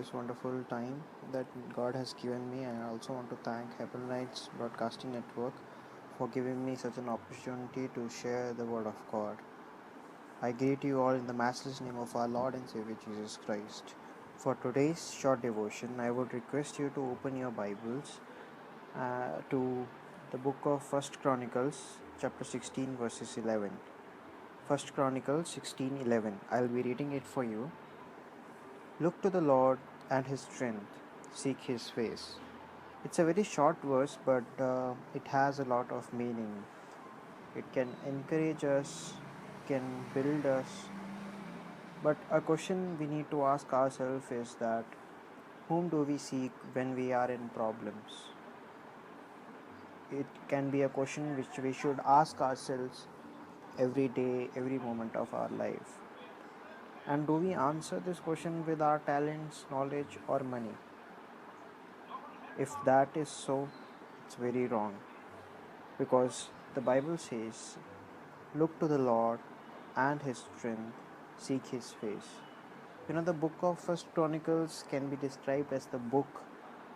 this wonderful time that God has given me. I also want to thank Heaven Lights Broadcasting Network for giving me such an opportunity to share the Word of God. I greet you all in the matchless name of our Lord and Savior Jesus Christ. For today's short devotion, I would request you to open your Bibles to the book of First Chronicles, chapter 16, verses 11. First Chronicles 16:11. I'll be reading it for you. Look to the Lord and His strength, seek His face. It's a very short verse, but it has a lot of meaning. It can encourage us, can build us. But a question we need to ask ourselves is that whom do we seek when we are in problems? It can be a question which we should ask ourselves every day, every moment of our life. And do we answer this question with our talents, knowledge, or money? If that is so, it's very wrong because the Bible says, look to the Lord and His strength, seek His face. The book of First Chronicles can be described as the book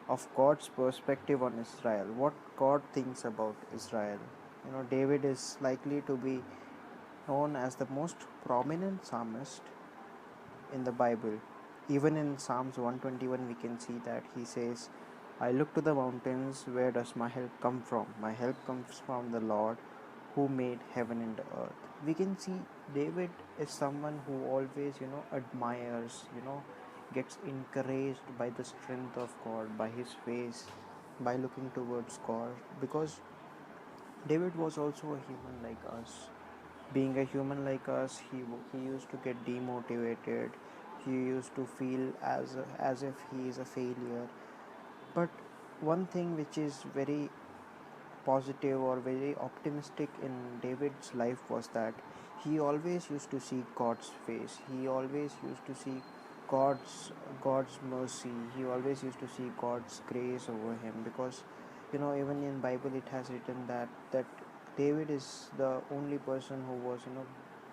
of God's perspective on Israel, what God thinks about Israel. David is likely to be known as the most prominent psalmist in the Bible. Even in Psalms 121, we can see that he says, I look to the mountains, where does my help come from? My help comes from the Lord who made heaven and earth. We can see David is someone who always, admires, gets encouraged by the strength of God, by his face, by looking towards God, because David was also a human like us. Being a human like us, he used to get demotivated. He used to feel as if he is a failure. But one thing which is very positive or very optimistic in David's life was that he always used to seek God's face. He always used to seek God's mercy. He always used to seek God's grace over him, because even in Bible it has written that David is the only person who was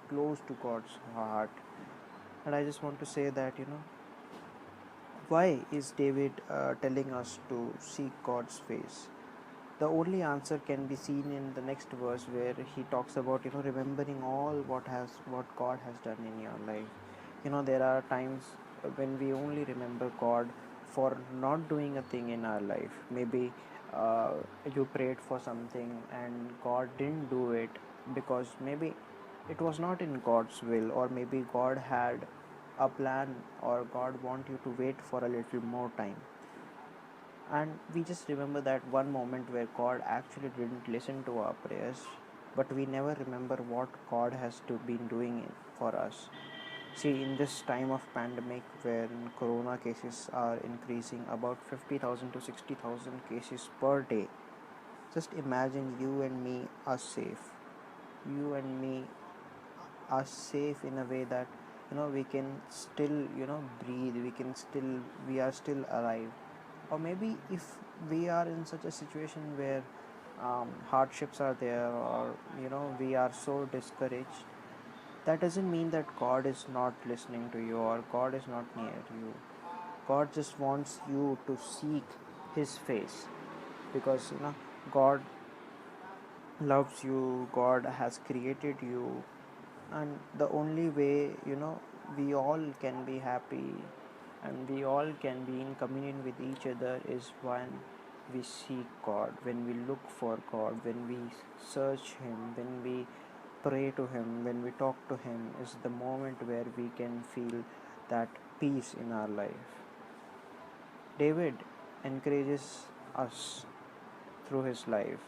close to God's heart. And I just want to say that why is David telling us to seek God's face? The only answer can be seen in the next verse, where he talks about remembering all what God has done in your life. There are times when we only remember God for not doing a thing in our life. Maybe you prayed for something and God didn't do it because maybe it was not in God's will, or maybe God had a plan, or God want you to wait for a little more time. And we just remember that one moment where God actually didn't listen to our prayers, but we never remember what God has been doing for us. See, in this time of pandemic, where corona cases are increasing about 50,000 to 60,000 cases per day, just imagine you and me are safe. You and me are safe in a way that we can still breathe, we are still alive. Or maybe if we are in such a situation where hardships are there, or we are so discouraged, that doesn't mean that God is not listening to you, or God is not near you. God just wants you to seek His face, because God loves you, God has created you. And the only way we all can be happy and we all can be in communion with each other is when we seek God, when we look for God, when we search Him, when we pray to Him, when we talk to Him, is the moment where we can feel that peace in our life. David encourages us through his life.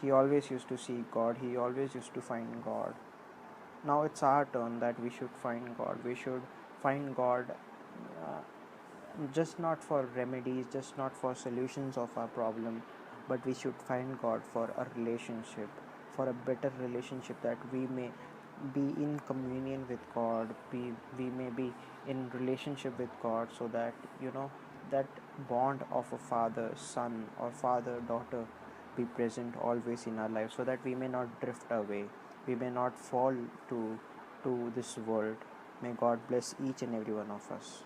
He always used to seek God, he always used to find God. Now it's our turn that we should find God. We should find God, uh, just not for remedies, just not for solutions of our problem, but we should find God for a relationship, for a better relationship, that we may be in communion with God, we may be in relationship with God, so that that bond of a father son or father daughter be present always in our life, so that we may not drift away, we may not fall to this world. May God bless each and every one of us.